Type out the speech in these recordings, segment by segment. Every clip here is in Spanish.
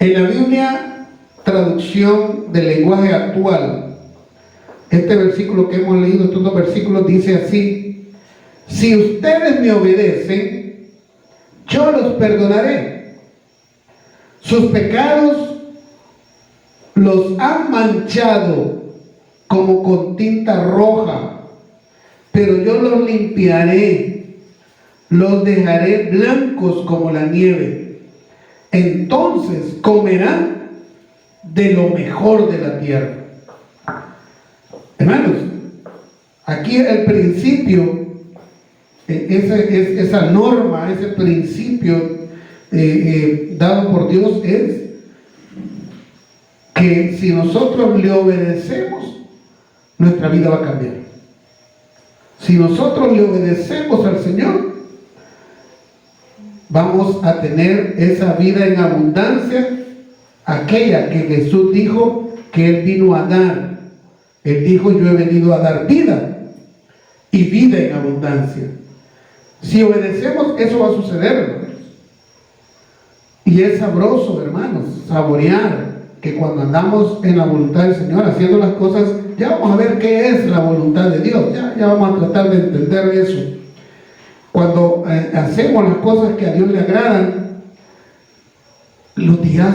En la Biblia, traducción del lenguaje actual, este versículo que hemos leído, estos dos versículos, dice así: si ustedes me obedecen, yo los perdonaré. Sus pecados los han manchado como con tinta roja, pero yo los limpiaré, los dejaré blancos como la nieve. Entonces comerán de lo mejor de la tierra. Hermanos, aquí el principio, esa norma, ese principio dado por Dios es que si nosotros le obedecemos, nuestra vida va a cambiar. Si nosotros le obedecemos al Señor, vamos a tener esa vida en abundancia, aquella que Jesús dijo que Él vino a dar. Él dijo: yo he venido a dar vida, y vida en abundancia. Si obedecemos, eso va a suceder, hermanos. Y es sabroso, hermanos, saborear que cuando andamos en la voluntad del Señor, haciendo las cosas, ya vamos a ver qué es la voluntad de Dios, ya vamos a tratar de entender eso. Cuando hacemos las cosas que a Dios le agradan, los días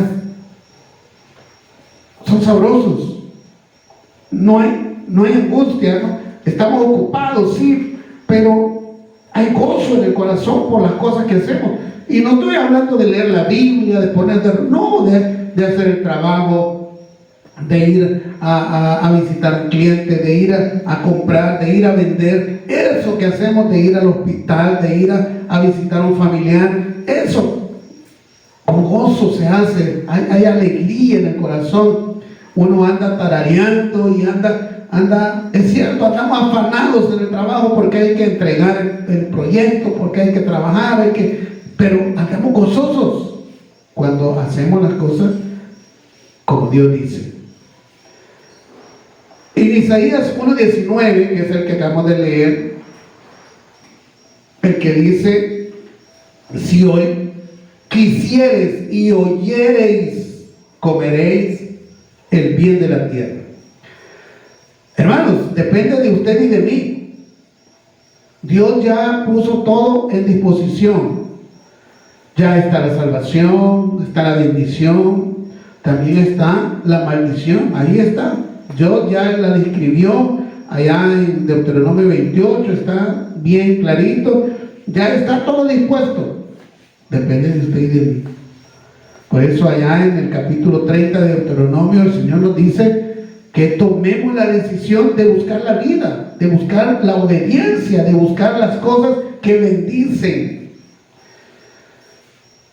son sabrosos. No hay angustia, ¿no? Estamos ocupados, sí, pero hay gozo en el corazón por las cosas que hacemos. Y no estoy hablando de leer la Biblia, de de hacer el trabajo, de ir a visitar a un cliente, de ir a comprar, de ir a vender. Eso que hacemos, de ir al hospital, de ir a visitar a un familiar, eso con gozo se hace. Hay alegría en el corazón. Uno anda tarareando y anda, es cierto, andamos afanados en el trabajo porque hay que entregar el proyecto, porque hay que trabajar, pero andamos gozosos cuando hacemos las cosas como Dios dice. En Isaías 1:19, que es el que acabamos de leer, el que dice: si hoy quisiereis y oyereis, comeréis el bien de la tierra. Hermanos, depende de usted y de mí. Dios ya puso todo en disposición. Ya está la salvación, está la bendición, también está la maldición. Ahí está. Dios ya la describió allá en Deuteronomio 28, está bien clarito. Ya está todo dispuesto. Depende de usted y de mí. Por eso allá en el capítulo 30 de Deuteronomio, el Señor nos dice que tomemos la decisión de buscar la vida, de buscar la obediencia, de buscar las cosas que bendicen.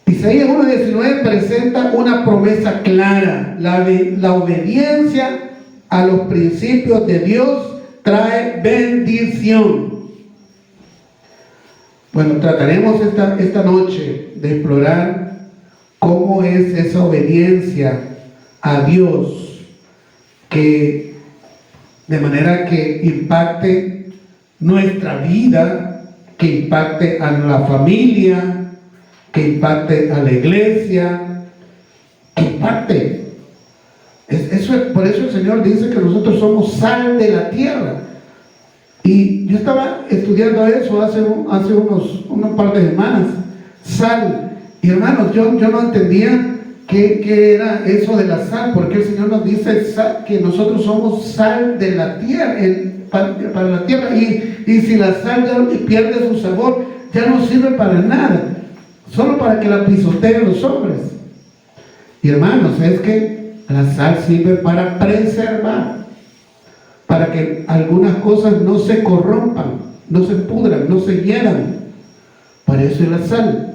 Isaías 1:19 presenta una promesa clara: la obediencia a los principios de Dios trae bendición. Bueno, trataremos esta noche de explorar cómo es esa obediencia a Dios, que de manera que impacte nuestra vida, que impacte a la familia, que impacte a la iglesia, que impacte. Por eso el Señor dice que nosotros somos sal de la tierra. Y yo estaba estudiando eso hace unos par de semanas. Sal. Y hermanos, yo no entendía qué era eso de la sal, porque el Señor nos dice que nosotros somos sal de la tierra, para la tierra. Y si la sal ya pierde su sabor, ya no sirve para nada, solo para que la pisoteen los hombres. Y hermanos, es que la sal sirve para preservar, para que algunas cosas no se corrompan, no se pudran, no se hieran. Para eso es la sal.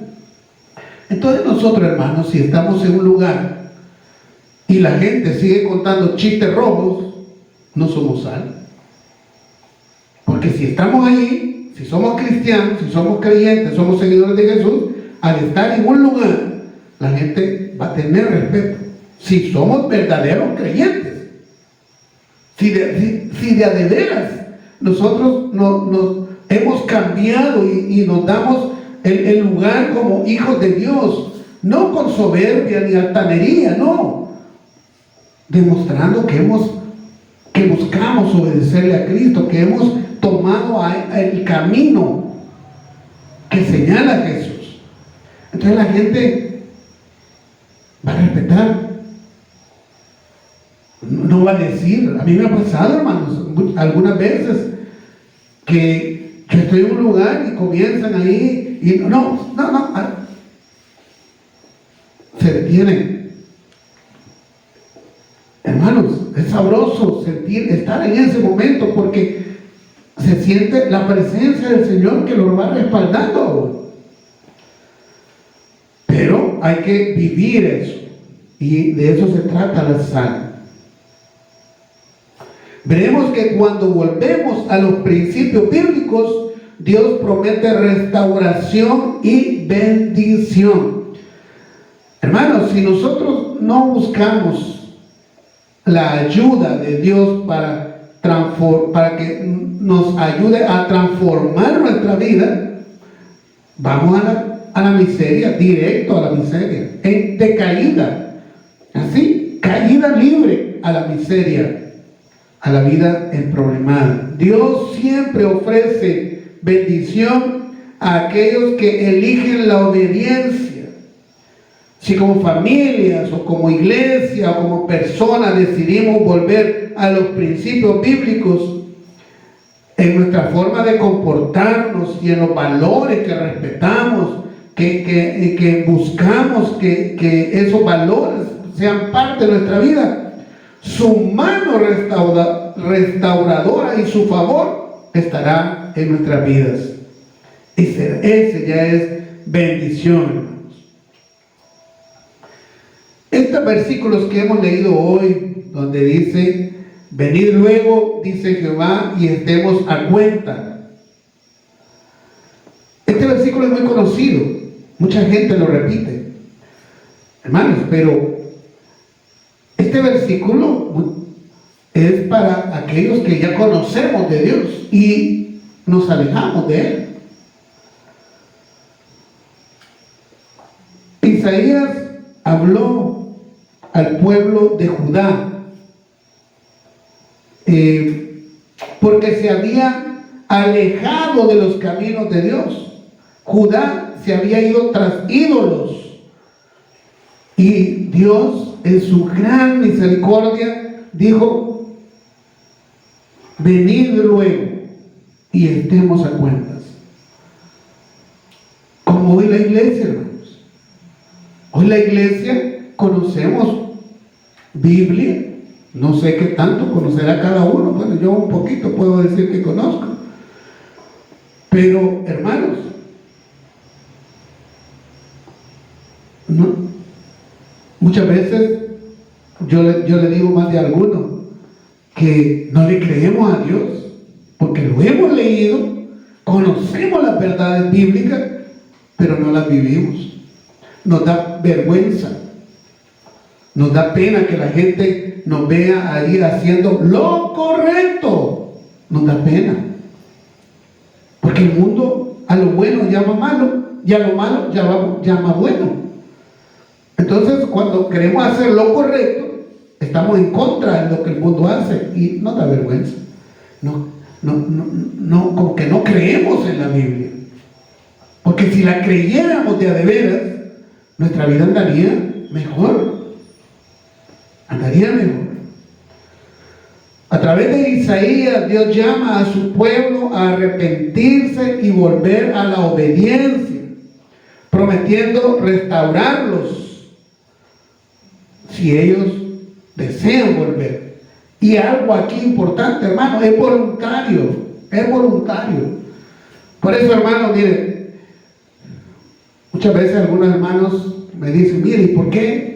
Entonces nosotros, hermanos, si estamos en un lugar y la gente sigue contando chistes rojos, no somos sal. Porque si estamos ahí, si somos cristianos, si somos creyentes, somos seguidores de Jesús, al estar en un lugar, la gente va a tener respeto. Si somos verdaderos creyentes, si de a de veras nosotros nos hemos cambiado y nos damos el lugar como hijos de Dios, no con soberbia ni altanería, no, demostrando que buscamos obedecerle a Cristo, que hemos tomado el camino que señala Jesús. Entonces la gente va a respetar, no va a decir. A mí me ha pasado, hermanos, algunas veces que yo estoy en un lugar y comienzan ahí y no, se detienen. Hermanos, es sabroso estar en ese momento, porque se siente la presencia del Señor que los va respaldando a uno. Pero hay que vivir eso, y de eso se trata la sal. Veremos que cuando volvemos a los principios bíblicos, Dios promete restauración y bendición. Hermanos, si nosotros no buscamos la ayuda de Dios para que nos ayude a transformar nuestra vida, vamos a la miseria, directo a la miseria, de caída, así, caída libre a la miseria, a la vida emproblemada. Dios siempre ofrece bendición a aquellos que eligen la obediencia. Si como familias o como iglesia o como personas decidimos volver a los principios bíblicos en nuestra forma de comportarnos y en los valores que respetamos, que buscamos que esos valores sean parte de nuestra vida, su mano restauradora y su favor estará en nuestras vidas. Ese ya es bendición, hermanos. Estos versículos que hemos leído hoy, donde dice: venid luego, dice Jehová, y estemos a cuenta. Este versículo es muy conocido, mucha gente lo repite, hermanos, pero este versículo es para aquellos que ya conocemos de Dios y nos alejamos de Él. Isaías habló al pueblo de Judá porque se había alejado de los caminos de Dios. Judá se había ido tras ídolos, y Dios en su gran misericordia dijo: venid luego y estemos a cuentas. Como hoy la iglesia, hermanos, hoy la iglesia conocemos Biblia, no sé qué tanto conocerá cada uno. Bueno, yo un poquito puedo decir que conozco, pero hermanos, no, muchas veces yo le digo más de alguno que no le creemos a Dios porque lo hemos leído, conocemos las verdades bíblicas, pero no las vivimos. Nos da vergüenza, nos da pena que la gente nos vea ahí haciendo lo correcto. Nos da pena, porque el mundo a lo bueno llama malo y a lo malo llama bueno. Entonces, cuando queremos hacer lo correcto, estamos en contra de lo que el mundo hace, y nos da vergüenza. Como que no creemos en la Biblia, porque si la creyéramos de a de veras, nuestra vida andaría mejor. A través de Isaías, Dios llama a su pueblo a arrepentirse y volver a la obediencia, prometiendo restaurarlos si ellos desean volver. Y algo aquí importante, hermano, es voluntario, es voluntario. Por eso, hermano, mire, muchas veces algunos hermanos me dicen: mire, ¿y por qué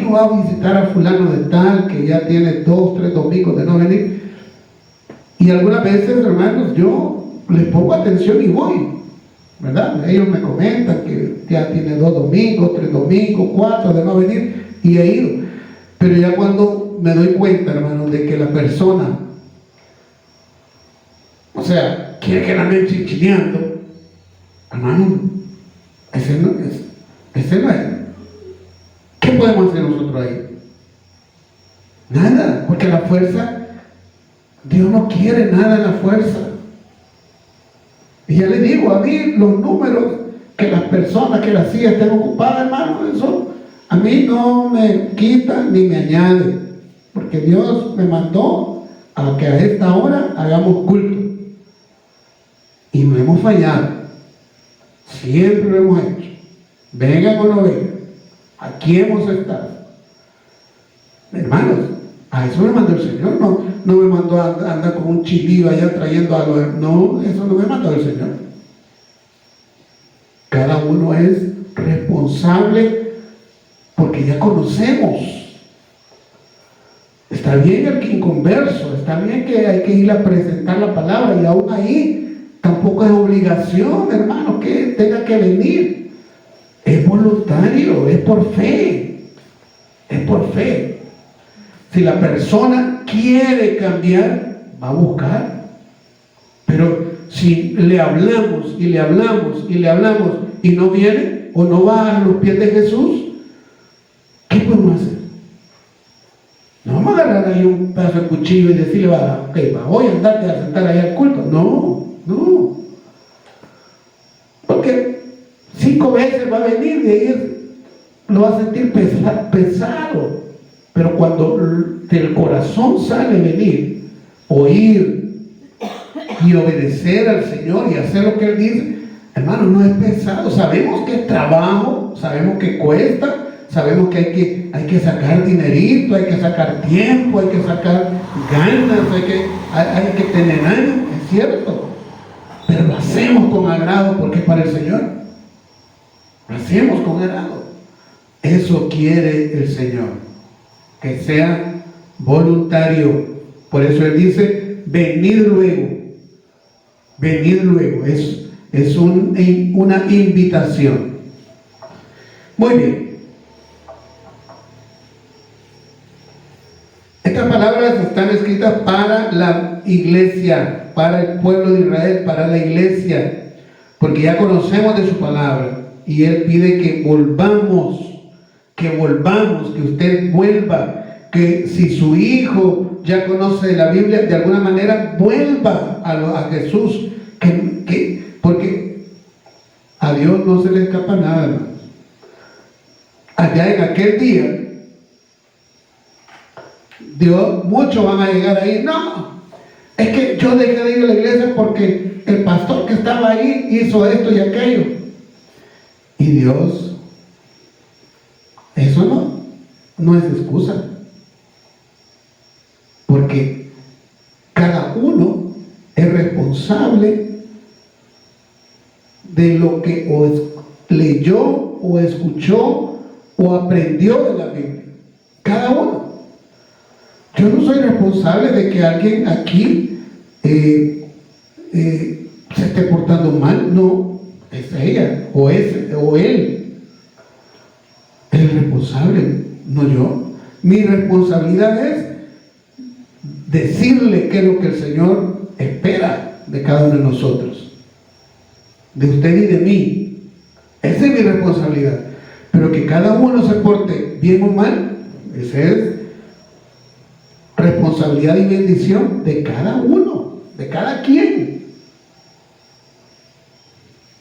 no va a visitar a fulano de tal que ya tiene 2, 3 domingos de no venir? Y algunas veces, hermanos, yo les pongo atención y voy, ¿verdad? Ellos me comentan que ya tiene 2 domingos, 3 domingos, 4 de no venir, y he ido. Pero ya cuando me doy cuenta, hermanos, de que la persona, o sea, quiere que la ande chinchineando, hermano, ese no es ¿Qué podemos hacer nosotros ahí? Nada, porque la fuerza, Dios no quiere nada en la fuerza. Y ya le digo, a mí los números que las personas, que las sillas estén ocupadas, hermano, eso a mí no me quita ni me añade, porque Dios me mandó a que a esta hora hagamos culto. Y no hemos fallado, siempre lo hemos hecho, vengan o no vengan, aquí hemos estado. Hermanos, a eso me mandó el Señor, no me mandó a andar con un chilillo allá trayendo algo, no, eso no me mandó el Señor. Cada uno es responsable porque ya conocemos. Está bien el inconverso, está bien que hay que ir a presentar la palabra, y aún ahí tampoco es obligación, hermano, que tenga que venir. Es voluntario, es por fe, es por fe. Si la persona quiere cambiar, va a buscar. Pero si le hablamos y le hablamos y le hablamos y no viene o no va a los pies de Jesús, ¿qué podemos hacer? No vamos a agarrar ahí un pedazo de cuchillo y decirle, voy a andarte a sentar ahí al culto. No. Porque 5 veces va a venir y ahí lo va a sentir pesado. Pero cuando del corazón sale venir, oír y obedecer al Señor y hacer lo que Él dice, hermano, no es pesado. Sabemos que es trabajo, sabemos que cuesta, sabemos que hay que sacar dinerito, hay que sacar tiempo, hay que sacar ganas, hay que tener ánimo, es cierto. Pero lo hacemos con agrado porque es para el Señor. Lo hacemos con agrado. Eso quiere el Señor, que sea voluntario. Por eso Él dice, venid luego. Venid luego. Es una invitación. Muy bien. Estas palabras están escritas para la iglesia, para el pueblo de Israel, para la iglesia, porque ya conocemos de su palabra y Él pide que volvamos, que usted vuelva, que si su hijo ya conoce la Biblia, de alguna manera vuelva a Jesús, porque a Dios no se le escapa nada, hermanos. Allá en aquel día, Dios, muchos van a llegar ahí, no, es que yo dejé de ir a la iglesia porque el pastor que estaba ahí hizo esto y aquello. Y Dios, eso no es excusa, porque cada uno es responsable de lo que leyó o escuchó o aprendió de la Biblia. Cada uno. Yo no soy responsable de que alguien aquí se esté portando mal. No, es ella o él. Él es responsable, no yo. Mi responsabilidad es decirle qué es lo que el Señor espera de cada uno de nosotros, de usted y de mí. Esa es mi responsabilidad. Pero que cada uno se porte bien o mal, esa es responsabilidad y bendición de cada uno, de cada quien.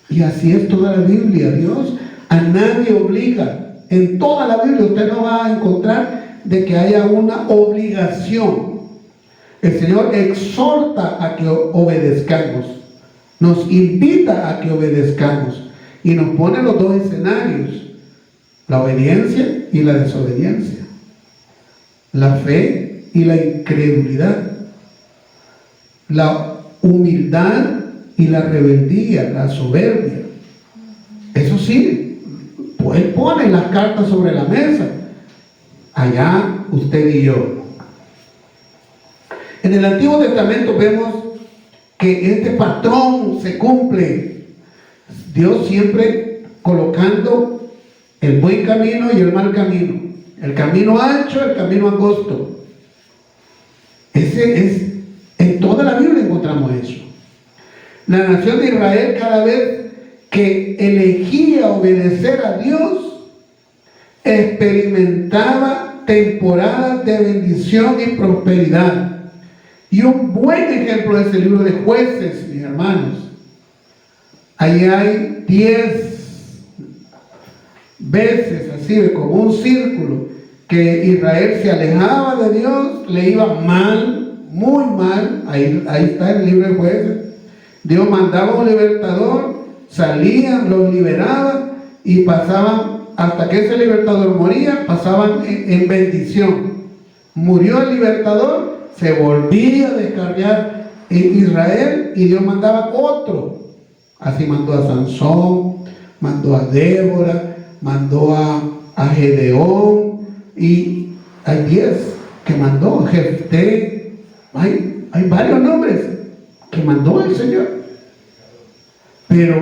Y así es toda la Biblia. Dios a nadie obliga. En toda la Biblia usted no va a encontrar de que haya una obligación. El Señor exhorta a que obedezcamos, nos invita a que obedezcamos y nos pone los dos escenarios: la obediencia y la desobediencia, la fe y la incredulidad, la humildad y la rebeldía, la soberbia. Eso sí, pues Él pone las cartas sobre la mesa. Allá usted y yo. En el Antiguo Testamento vemos que este patrón se cumple. Dios siempre colocando el buen camino y el mal camino, el camino ancho, el camino angosto. En toda la Biblia encontramos eso. La nación de Israel, cada vez que elegía obedecer a Dios, experimentaba temporadas de bendición y prosperidad. Y un buen ejemplo es el libro de Jueces, mis hermanos. Ahí hay 10 veces, así como un círculo, que Israel se alejaba de Dios, le iba mal, muy mal. Ahí está el libro de Jueces. Dios mandaba un libertador, salían, los liberaban y pasaban, hasta que ese libertador moría, pasaban en bendición. Murió el libertador, se volvía a descarriar Israel y Dios mandaba otro. Así mandó a Sansón, mandó a Débora, mandó a Gedeón, y hay 10 que mandó, Jefté, hay varios nombres que mandó el Señor. Pero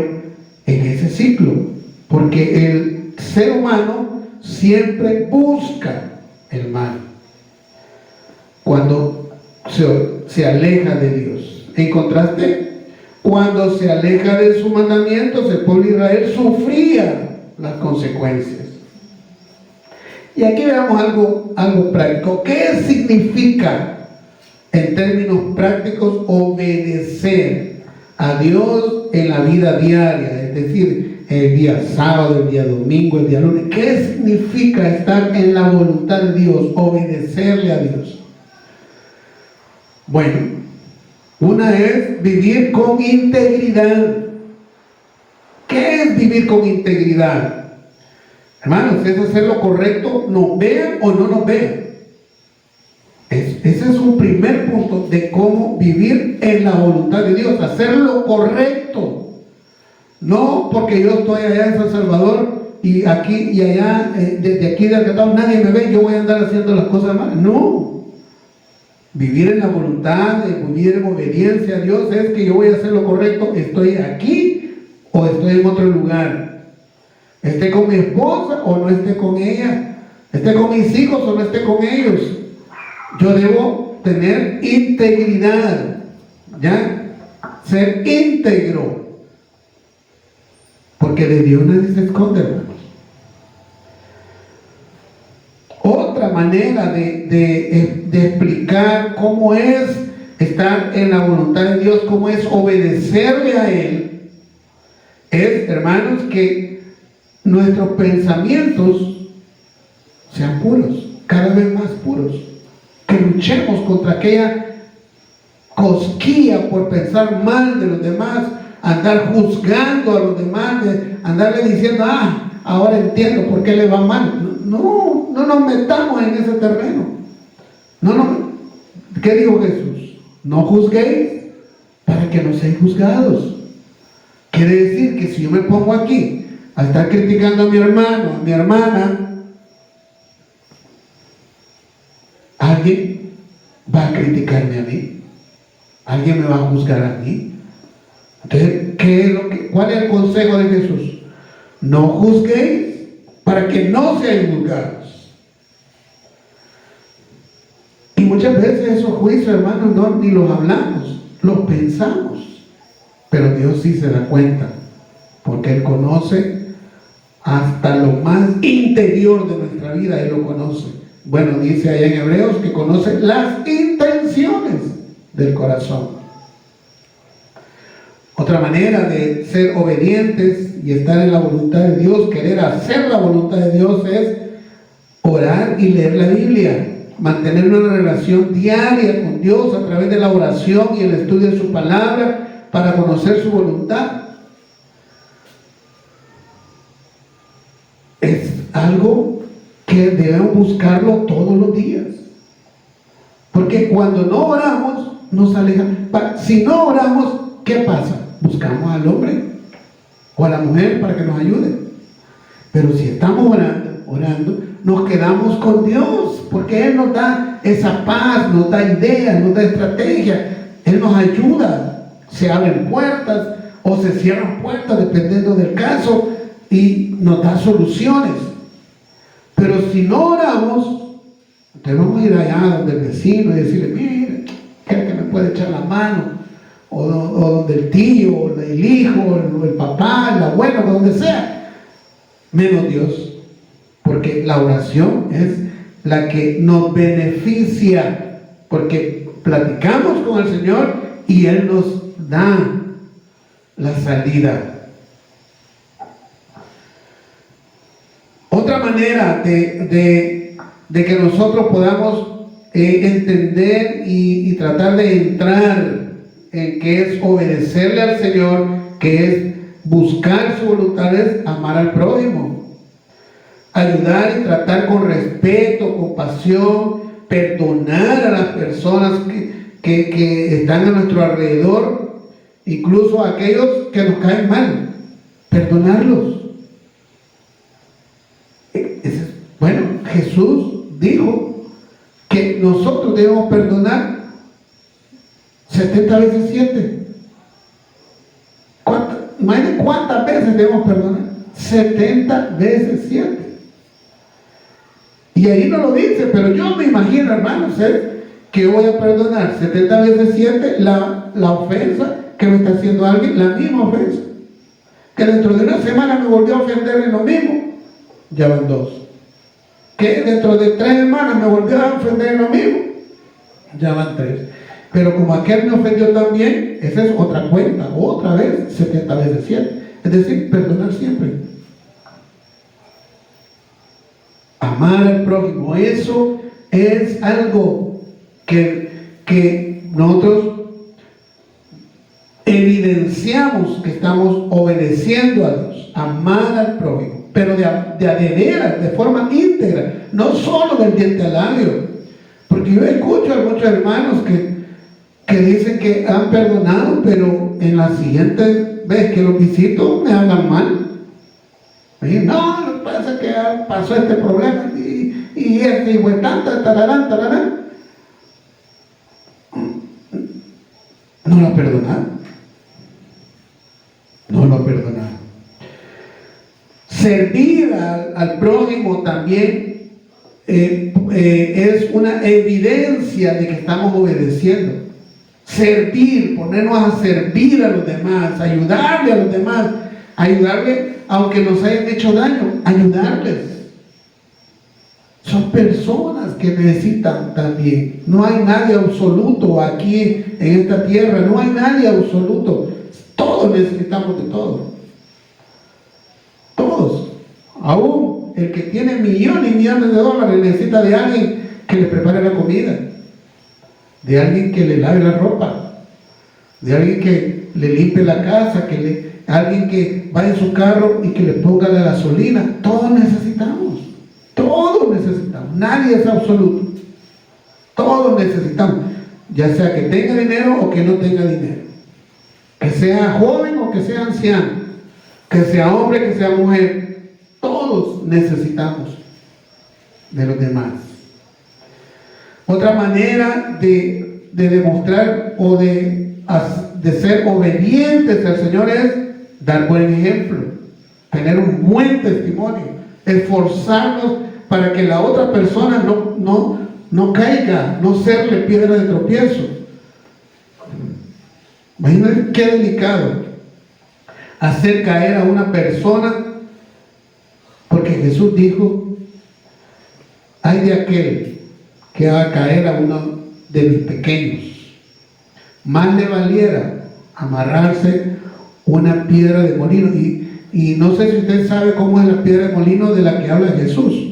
en ese ciclo, porque el ser humano siempre busca el mal cuando se aleja de Dios. En contraste, cuando se aleja de sus mandamientos, el pueblo de Israel sufría las consecuencias. Y aquí veamos algo práctico. ¿Qué significa en términos prácticos obedecer a Dios en la vida diaria? Es decir, el día sábado, el día domingo, el día lunes. ¿Qué significa estar en la voluntad de Dios? Obedecerle a Dios. Bueno, una es vivir con integridad. ¿Qué es vivir con integridad? Hermanos, es hacer lo correcto, nos vean o no nos vean. Ese es un primer punto de cómo vivir en la voluntad de Dios, hacer lo correcto. No porque yo estoy allá en San Salvador y aquí y allá, desde aquí de Arcatao nadie me ve, yo voy a andar haciendo las cosas malas. No. Vivir en la voluntad, vivir en obediencia a Dios es que yo voy a hacer lo correcto, estoy aquí o estoy en otro lugar. Esté con mi esposa o no esté con ella, esté con mis hijos o no esté con ellos. Yo debo tener integridad, ¿ya? Ser íntegro, porque de Dios nadie se esconde, hermanos. Otra manera de explicar cómo es estar en la voluntad de Dios, cómo es obedecerle a Él, es, hermanos, que nuestros pensamientos sean puros, cada vez más puros, que luchemos contra aquella cosquilla por pensar mal de los demás, andar juzgando a los demás, andarle diciendo, ahora entiendo por qué le va mal. No nos metamos en ese terreno. ¿Qué dijo Jesús? No juzguéis para que no seáis juzgados. Quiere decir que si yo me pongo aquí a estar criticando a mi hermano, a mi hermana, alguien va a criticarme a mí, alguien me va a juzgar a mí. Entonces, ¿cuál es el consejo de Jesús? No juzguéis para que no seáis juzgados. Y muchas veces esos juicios, hermanos, ni los hablamos, los pensamos, pero Dios sí se da cuenta, porque Él conoce hasta lo más interior de nuestra vida. Él lo conoce. Bueno, dice allá en Hebreos que conoce las intenciones del corazón. Otra manera de ser obedientes y estar en la voluntad de Dios, querer hacer la voluntad de Dios, es orar y leer la Biblia, mantener una relación diaria con Dios a través de la oración y el estudio de su palabra para conocer su voluntad. Es algo que debemos buscarlo todos los días, porque cuando no oramos nos alejan. Si no oramos, ¿qué pasa? Buscamos al hombre o a la mujer para que nos ayude. Pero si estamos orando, nos quedamos con Dios, porque Él nos da esa paz, nos da ideas, nos da estrategia. Él nos ayuda. Se abren puertas o se cierran puertas dependiendo del caso, y nos da soluciones. Pero si no oramos, entonces vamos a ir allá donde el vecino y decirle, mire, ¿cree que me puede echar la mano? O donde el tío, o el hijo, o el papá, el abuelo, donde sea. Menos Dios. ¿Por porque la oración es la que nos beneficia, porque platicamos con el Señor y Él nos da la salida. Otra manera de que nosotros podamos entender y tratar de entrar en que es obedecerle al Señor, que es buscar su voluntad, es amar al prójimo, ayudar y tratar con respeto, compasión, perdonar a las personas que están a nuestro alrededor, incluso a aquellos que nos caen mal, perdonarlos. Bueno, Jesús dijo que nosotros debemos perdonar 70 veces 7. ¿Cuántas veces debemos perdonar? 70 veces 7. Y ahí no lo dice, pero yo me imagino, hermanos, que voy a perdonar 70 veces 7 la ofensa que me está haciendo alguien, la misma ofensa. Que dentro de una semana me volvió a ofender en lo mismo, ya van 2. Que dentro de 3 semanas me volvió a ofender en lo mismo, ya van 3. Pero como aquel me ofendió también, esa es otra cuenta, otra vez, 70 veces 7. Es decir, perdonar siempre. Amar al prójimo, eso es algo que nosotros evidenciamos que estamos obedeciendo a Dios. Amar al prójimo, pero de veras, de forma íntegra, no solo del diente al labio. Porque yo escucho a muchos hermanos que dicen que han perdonado, pero en la siguiente vez que los visito me hablan mal. Y no, lo que pasa es que pasó este problema y este y fue tanta, tararán. No lo perdonaron. No lo perdonaron. Servir al prójimo también es una evidencia de que estamos obedeciendo. Servir, ponernos a servir a los demás, ayudarle a los demás, ayudarle aunque nos hayan hecho daño, ayudarles. Son personas que necesitan también. No hay nadie absoluto aquí en esta tierra, no hay nadie absoluto. Todos necesitamos de todo. Todos. Aún el que tiene millones y millones de dólares necesita de alguien que le prepare la comida, de alguien que le lave la ropa, de alguien que le limpie la casa, alguien que vaya en su carro y que le ponga la gasolina. Todos necesitamos. Nadie es absoluto. Todos necesitamos, ya sea que tenga dinero o que no tenga dinero, que sea joven o que sea anciano, que sea hombre, que sea mujer. Todos necesitamos de los demás. Otra manera de demostrar o de ser obedientes al Señor es dar buen ejemplo, tener un buen testimonio, esforzarnos para que la otra persona no caiga, no serle piedra de tropiezo. Imagínense qué delicado hacer caer a una persona, porque Jesús dijo: ay de aquel que haga caer a uno de mis pequeños. Más le valiera amarrarse una piedra de molino. Y no sé si usted sabe cómo es la piedra de molino de la que habla Jesús.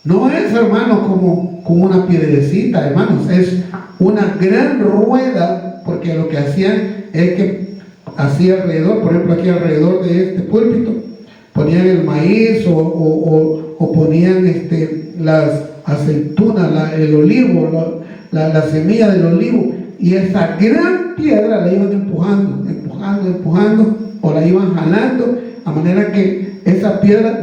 No es, hermanos, como una piedrecita, hermanos. Es una gran rueda, porque lo que hacían es que hacía alrededor, por ejemplo, aquí alrededor de este púlpito, ponían el maíz o ponían las aceitunas, el olivo, la semilla del olivo, y esa gran piedra la iban empujando, o la iban jalando, a manera que esa piedra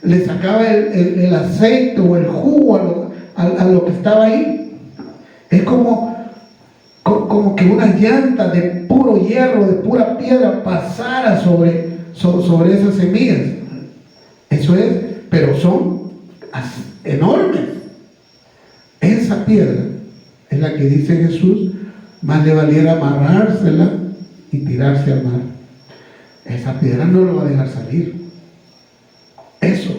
le sacaba el aceite o el jugo a lo que estaba ahí. Es como que una llanta de puro hierro, de pura piedra, pasara sobre esas semillas. Eso es, pero son enormes. Esa piedra es la que dice Jesús: más le valiera amarrársela y tirarse al mar. Esa piedra no lo va a dejar salir. Eso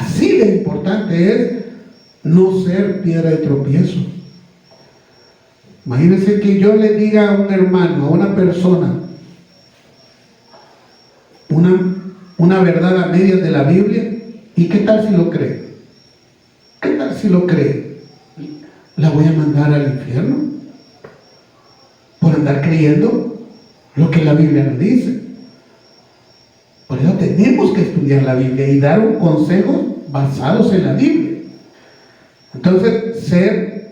Así de importante es no ser piedra de tropiezo. Imagínense que yo le diga a un hermano, a una persona, una verdad a medias de la Biblia, ¿y qué tal si lo cree? ¿Qué tal si lo cree? ¿La voy a mandar al infierno? Por andar creyendo lo que la Biblia nos dice. Por eso tenemos que estudiar la Biblia y dar un consejo basados en la Biblia. Entonces, ser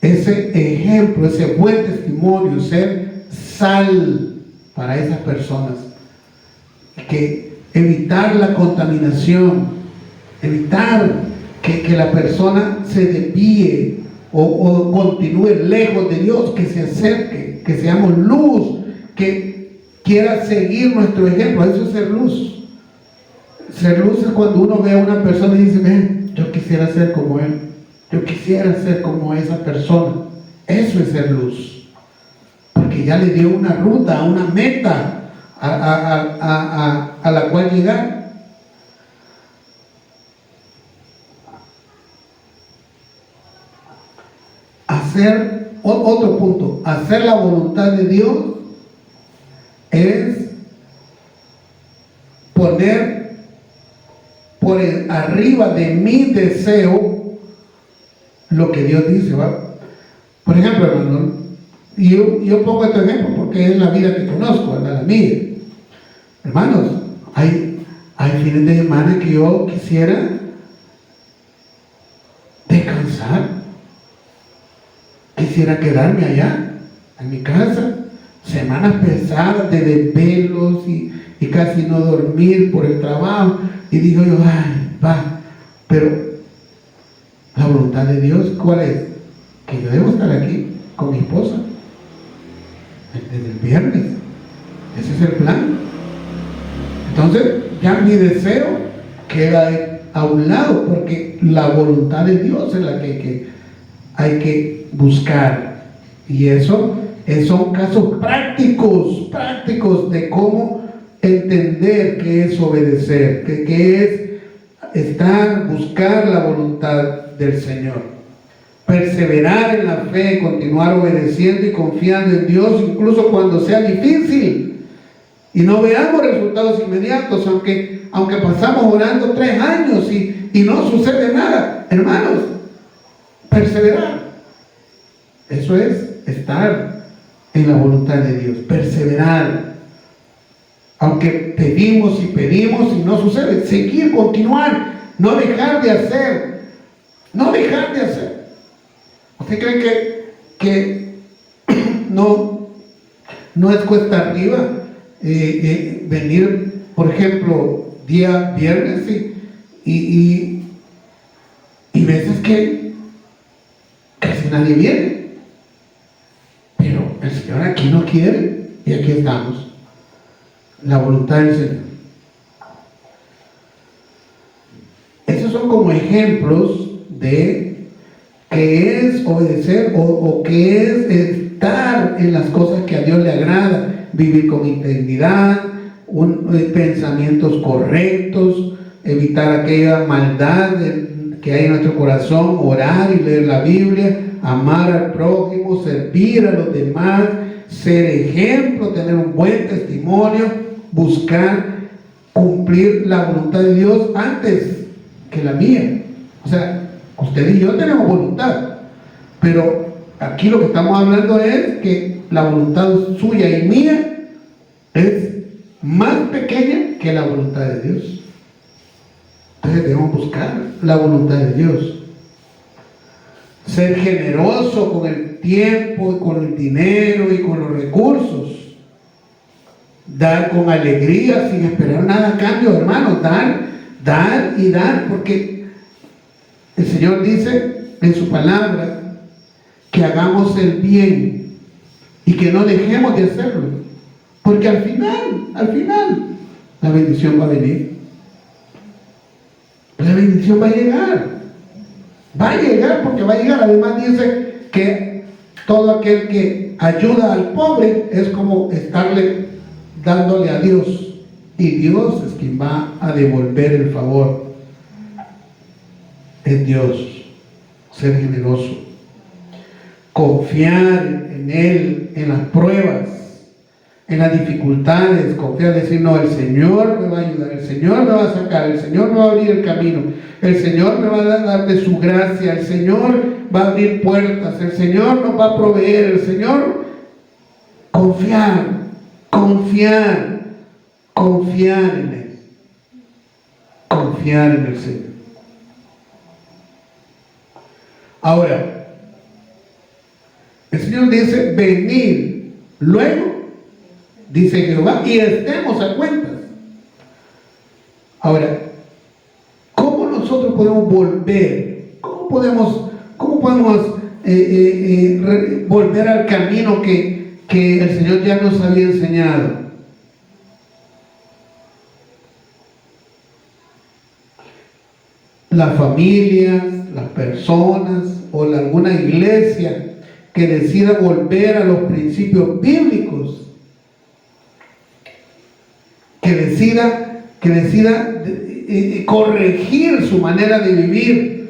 ese ejemplo, ese buen testimonio, ser sal para esas personas, que evitar la contaminación, evitar que la persona se desvíe o continúe lejos de Dios, que se acerque, que seamos luz, que quiera seguir nuestro ejemplo. Eso es ser luz. Ser luz es cuando uno ve a una persona y dice, ven, yo quisiera ser como él, yo quisiera ser como esa persona. Eso es ser luz, porque ya le dio una ruta, una meta a la cual llegar. Hacer, otro punto, hacer la voluntad de Dios es poner por arriba de mi deseo lo que Dios dice, ¿va? Por ejemplo, hermano, yo pongo este ejemplo porque es la vida que conozco, la mía. Hermanos, hay fines de semana que yo quisiera descansar, quisiera quedarme allá, en mi casa, semanas pesadas de desvelos y casi no dormir por el trabajo, y digo yo, ay, va, pero la voluntad de Dios, ¿cuál es? Que yo debo estar aquí con mi esposa desde el viernes. Ese es el plan. Entonces ya mi deseo queda a un lado, porque la voluntad de Dios es la que hay que buscar. Y eso son casos prácticos de cómo entender qué es obedecer, qué es buscar la voluntad del Señor. Perseverar en la fe, continuar obedeciendo y confiando en Dios, incluso cuando sea difícil y no veamos resultados inmediatos, aunque pasamos orando 3 años y no sucede nada. Hermanos, perseverar, eso es estar en la voluntad de Dios. Perseverar, aunque pedimos y no sucede, seguir, continuar, no dejar de hacer. ¿Usted cree que no es cuesta arriba venir, por ejemplo, día viernes y veces que casi nadie viene? Pero el Señor aquí no quiere y aquí estamos. La voluntad del Señor. Esos son como ejemplos de qué es obedecer o qué es estar en las cosas que a Dios le agrada, vivir con integridad, pensamientos correctos, evitar aquella maldad que hay en nuestro corazón, orar y leer la Biblia, amar al prójimo, servir a los demás, ser ejemplo, tener un buen testimonio, buscar cumplir la voluntad de Dios antes que la mía. O sea, usted y yo tenemos voluntad, pero aquí lo que estamos hablando es que la voluntad suya y mía es más pequeña que la voluntad de Dios. Entonces debemos buscar la voluntad de Dios. Ser generoso con el tiempo, con el dinero y con los recursos. Dar con alegría sin esperar nada a cambio, hermanos. Dar y dar, porque el Señor dice en su palabra que hagamos el bien y que no dejemos de hacerlo, porque al final la bendición va a venir. La bendición va a llegar porque va a llegar. Además dice que todo aquel que ayuda al pobre es como estarle dándole a Dios, y Dios es quien va a devolver el favor. es Dios, ser generoso, confiar en Él, en las pruebas, en las dificultades, confiar, decir, no, el Señor me va a ayudar, el Señor me va a sacar, el Señor me va a abrir el camino, el Señor me va a dar de su gracia, el Señor va a abrir puertas, el Señor nos va a proveer, el Señor, confiar en Él, confiar en el Señor. Ahora, el Señor dice, venid, luego, dice Jehová, y estemos a cuentas. Ahora, ¿cómo nosotros podemos volver? ¿Cómo podemos volver al camino que el Señor ya nos había enseñado? Las familias, las personas o alguna iglesia que decida volver a los principios bíblicos, que decida corregir su manera de vivir,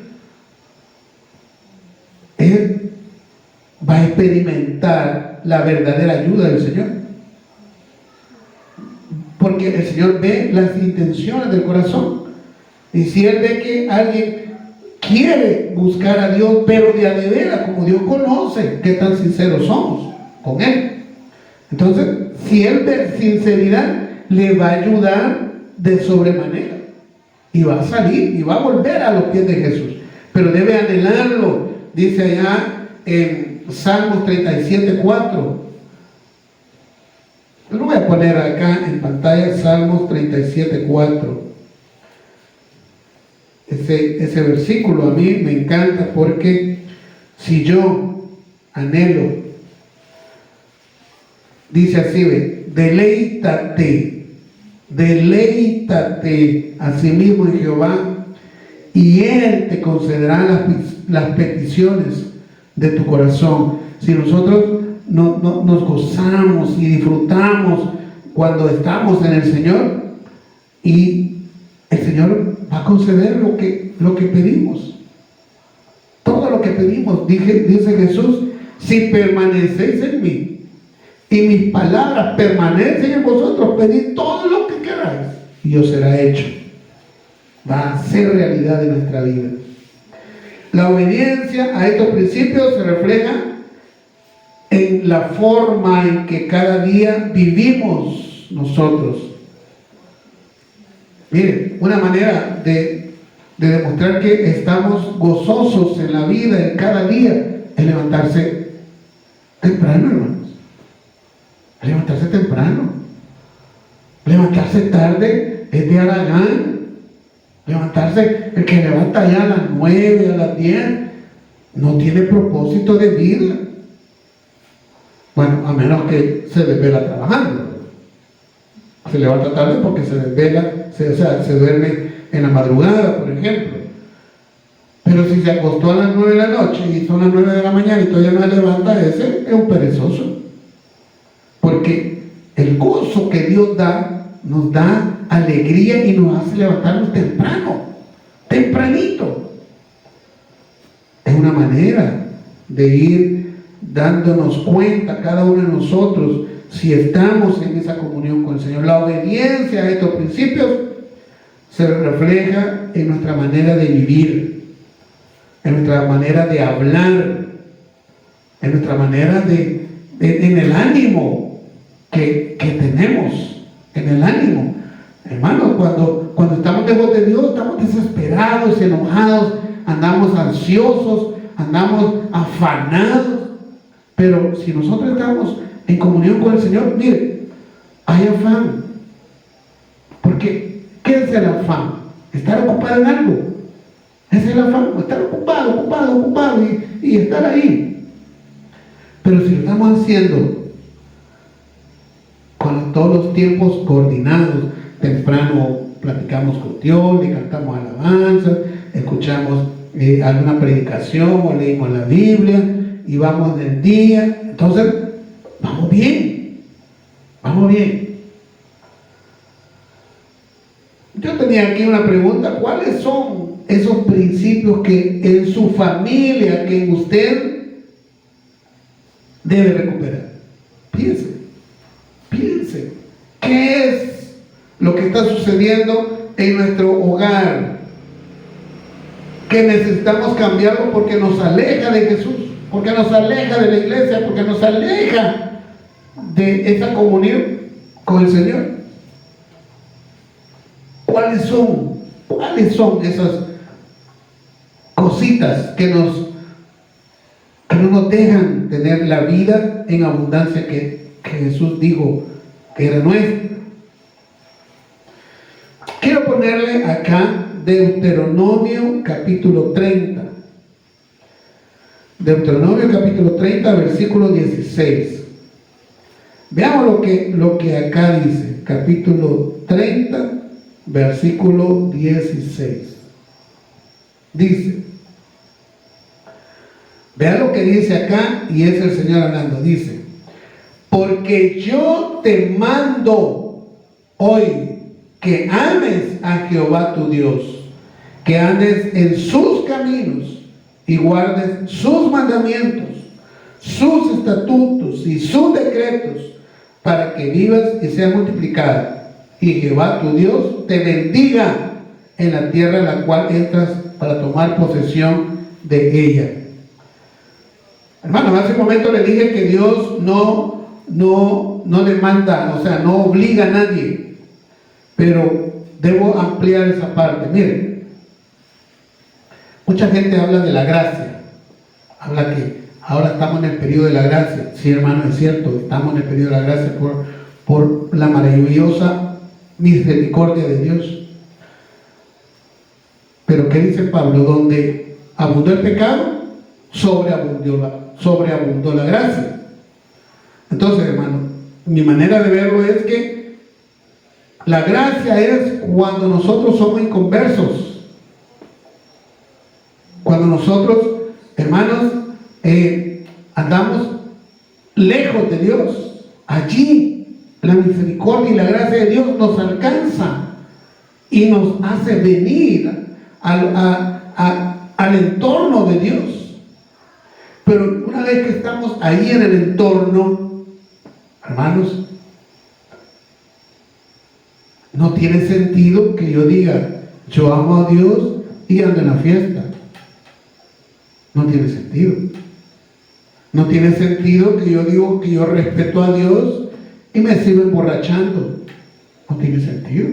él va a experimentar la verdadera ayuda del Señor, porque el Señor ve las intenciones del corazón. Y si Él ve que alguien quiere buscar a Dios, pero de a de veras, como Dios conoce qué tan sinceros somos con Él, entonces, si Él ve sinceridad, le va a ayudar de sobremanera y va a salir y va a volver a los pies de Jesús, pero debe anhelarlo. Dice allá en Salmos 37:4. Lo voy a poner acá en pantalla, Salmos 37:4. Ese versículo a mí me encanta, porque si yo anhelo, dice así, deleítate a sí mismo en Jehová, y Él te concederá las peticiones de tu corazón. Si nosotros nos gozamos y disfrutamos cuando estamos en el Señor, y el Señor va a conceder lo que pedimos, todo lo que pedimos. Dice Jesús, si permanecéis en mí y mis palabras permanecen en vosotros, pedid todo lo que queráis y os será hecho. Va a ser realidad en nuestra vida. La obediencia a estos principios se refleja en la forma en que cada día vivimos nosotros. Miren, una manera de demostrar que estamos gozosos en la vida, en cada día, es levantarse temprano, hermanos. Levantarse temprano. Levantarse tarde es de haragán. Levantarse, el que levanta ya a las 9, a las 10, no tiene propósito de vida. Bueno, a menos que se desvela trabajando. Se levanta tarde porque se desvela, se duerme en la madrugada, por ejemplo. Pero si se acostó a las 9 de la noche y son las 9 de la mañana y todavía no se levanta, ese es un perezoso. Porque el gozo que Dios da, nos da alegría y nos hace levantarnos temprano, tempranito. Es una manera de ir dándonos cuenta cada uno de nosotros si estamos en esa comunión con el Señor. La obediencia a estos principios se refleja en nuestra manera de vivir, en nuestra manera de hablar, en nuestra manera en el ánimo que tenemos, en el ánimo. Hermanos, cuando estamos lejos de Dios, estamos desesperados, enojados, andamos ansiosos, andamos afanados. Pero si nosotros estamos en comunión con el Señor, mire, hay afán. Porque, ¿qué es el afán? Estar ocupado en algo. Ese es el afán, estar ocupado y estar ahí. Pero si lo estamos haciendo con todos los tiempos coordinados, temprano platicamos con Dios, le cantamos alabanzas, escuchamos alguna predicación o leímos la Biblia y vamos del día, entonces vamos bien. Yo tenía aquí una pregunta: ¿cuáles son esos principios que en su familia, que en usted debe recuperar. Piense, ¿qué es lo que está sucediendo en nuestro hogar? Que necesitamos cambiarlo porque nos aleja de Jesús, porque nos aleja de la iglesia, porque nos aleja de esa comunión con el Señor. ¿Cuáles son esas cositas que no nos dejan tener la vida en abundancia que Jesús dijo que era nuestra? Quiero ponerle acá Deuteronomio capítulo 30. Deuteronomio capítulo 30, versículo 16. Veamos lo que acá dice. Capítulo 30, versículo 16. Dice, vean lo que dice acá, y es el Señor hablando. Dice: porque yo te mando hoy que ames a Jehová tu Dios, que andes en sus caminos y guardes sus mandamientos, sus estatutos y sus decretos, para que vivas y seas multiplicado, y Jehová tu Dios te bendiga en la tierra en la cual entras para tomar posesión de ella. Hermano, hace un momento le dije que Dios no le manda, o sea, no obliga a nadie, pero debo ampliar esa parte. Miren, mucha gente habla de la gracia, habla que ahora estamos en el periodo de la gracia. Sí, hermano, es cierto, estamos en el periodo de la gracia por la maravillosa misericordia de Dios. Pero ¿qué dice Pablo? Donde abundó el pecado, sobreabundó la gracia. Entonces, hermano, mi manera de verlo es que la gracia es cuando nosotros somos inconversos, cuando nosotros, hermanos, andamos lejos de Dios. Allí la misericordia y la gracia de Dios nos alcanza y nos hace venir al entorno de Dios. Pero una vez que estamos ahí en el entorno, hermanos, no tiene sentido que yo diga, yo amo a Dios y ando en la fiesta. No tiene sentido. No tiene sentido que yo digo que yo respeto a Dios y me sigo emborrachando. No tiene sentido.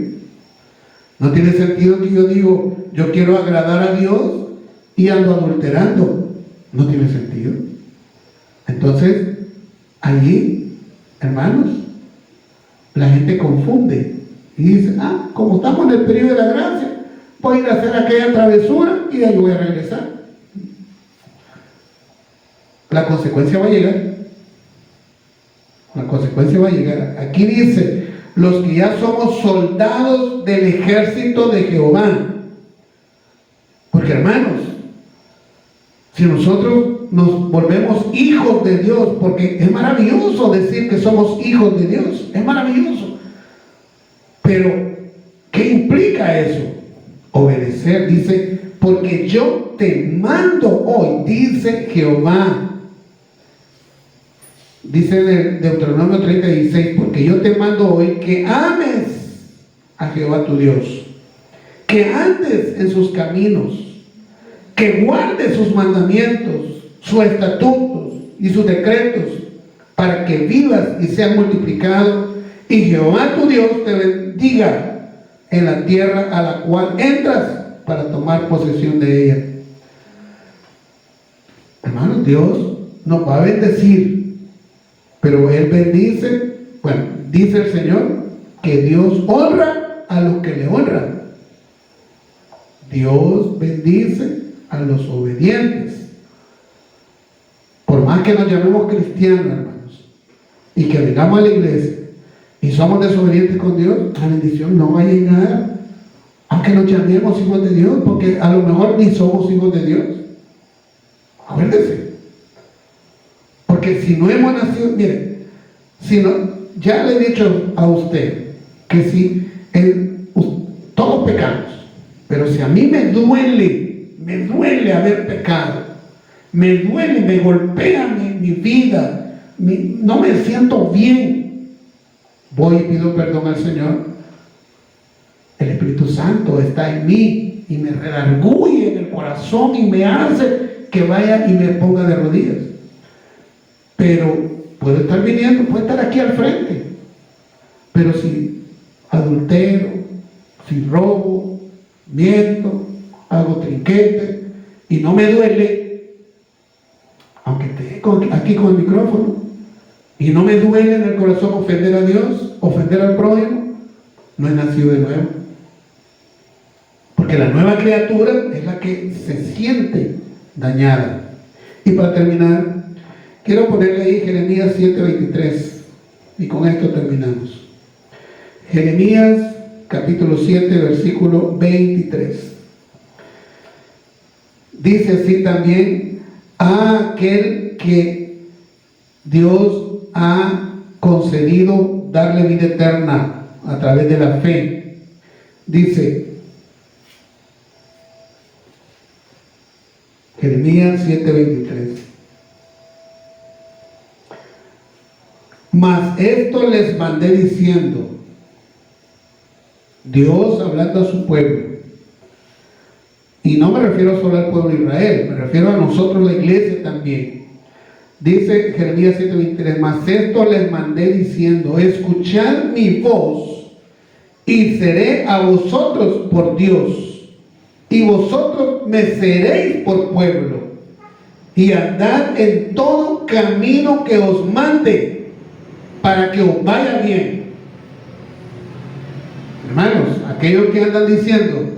No tiene sentido que yo digo, yo quiero agradar a Dios y ando adulterando. No tiene sentido. Entonces, allí, hermanos, la gente confunde y dice, como estamos en el periodo de la gracia, voy a ir a hacer aquella travesura y de ahí voy a regresar. La consecuencia va a llegar. La consecuencia va a llegar. Aquí dice, los que ya somos soldados del ejército de Jehová. Porque, hermanos, si nosotros nos volvemos hijos de Dios, porque es maravilloso decir que somos hijos de Dios, es maravilloso. Pero, ¿qué implica eso? Obedecer. Dice, porque yo te mando hoy, dice Jehová. Dice Deuteronomio 30:16, porque yo te mando hoy que ames a Jehová tu Dios, que andes en sus caminos, que guardes sus mandamientos, sus estatutos y sus decretos, para que vivas y seas multiplicado, y Jehová tu Dios te bendiga en la tierra a la cual entras para tomar posesión de ella. Hermanos, Dios nos va a bendecir, pero Él bendice, dice el Señor que Dios honra a los que le honran. Dios bendice a los obedientes. Por más que nos llamemos cristianos, hermanos, y que vengamos a la iglesia y somos desobedientes con Dios, la bendición no va a llegar, aunque nos llamemos hijos de Dios, porque a lo mejor ni somos hijos de Dios. Acuérdense. Porque si no hemos nacido, miren, ya le he dicho a usted que si todos pecamos, Pero si a mí me duele haber pecado, me duele, me golpea mi vida, no me siento bien, voy y pido perdón al Señor. El Espíritu Santo está en mí y me redarguye en el corazón y me hace que vaya y me ponga de rodillas. Pero puedo estar viniendo, puedo estar aquí al frente, pero si adultero, si robo, miento, hago trinquete y no me duele, aunque esté aquí con el micrófono, y no me duele en el corazón ofender a Dios, ofender al prójimo, no he nacido de nuevo. Porque la nueva criatura es la que se siente dañada. Y para terminar, quiero ponerle ahí Jeremías 7:23, y con esto terminamos. Jeremías capítulo 7, versículo 23. Dice así también: a aquel que Dios ha concedido darle vida eterna a través de la fe. Dice Jeremías 7:23: mas esto les mandé diciendo, Dios hablando a su pueblo, y no me refiero solo al pueblo de Israel, me refiero a nosotros, la iglesia también. Dice Jeremías 7:23: mas esto les mandé diciendo, escuchad mi voz, y seré a vosotros por Dios, y vosotros me seréis por pueblo, y andad en todo camino que os mande, para que os vaya bien. Hermanos, aquellos que andan diciendo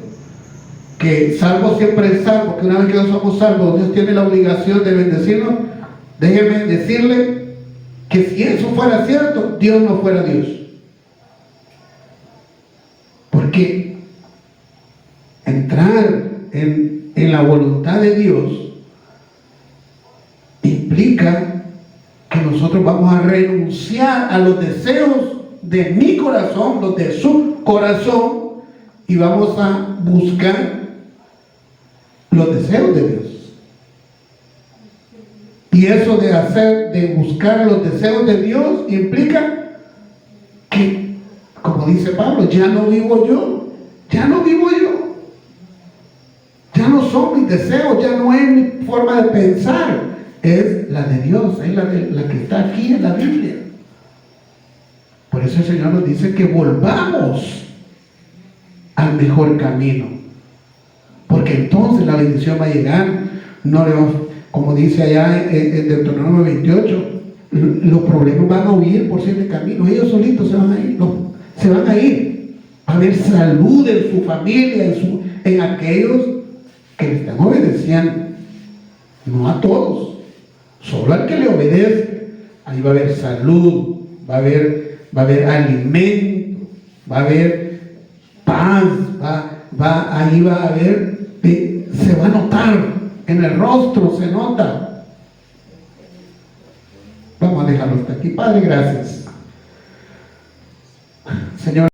que salvo siempre es salvo, que una vez que no somos salvos, Dios tiene la obligación de bendecirnos, déjeme decirle que si eso fuera cierto, Dios no fuera Dios. Porque entrar en la voluntad de Dios implica que nosotros vamos a renunciar a los deseos de mi corazón, los de su corazón, y vamos a buscar los deseos de Dios. Y eso de buscar los deseos de Dios implica que, como dice Pablo, ya no vivo yo, ya no son mis deseos, ya no es mi forma de pensar, es la de Dios, es la que está aquí en la Biblia. Por eso el Señor nos dice que volvamos al mejor camino, porque entonces la bendición va a llegar. No le va, como dice allá en Deuteronomio 28, los problemas van a huir por 7 caminos, ellos solitos se van a ir, se van a ir. Va a haber salud en su familia, en aquellos que le están obedeciendo, no a todos, solo al que le obedece. Ahí va a haber salud, va a haber alimento, va a haber paz, ahí va a haber, se va a notar, en el rostro se nota. Vamos a dejarlo hasta aquí. Padre, gracias, Señor.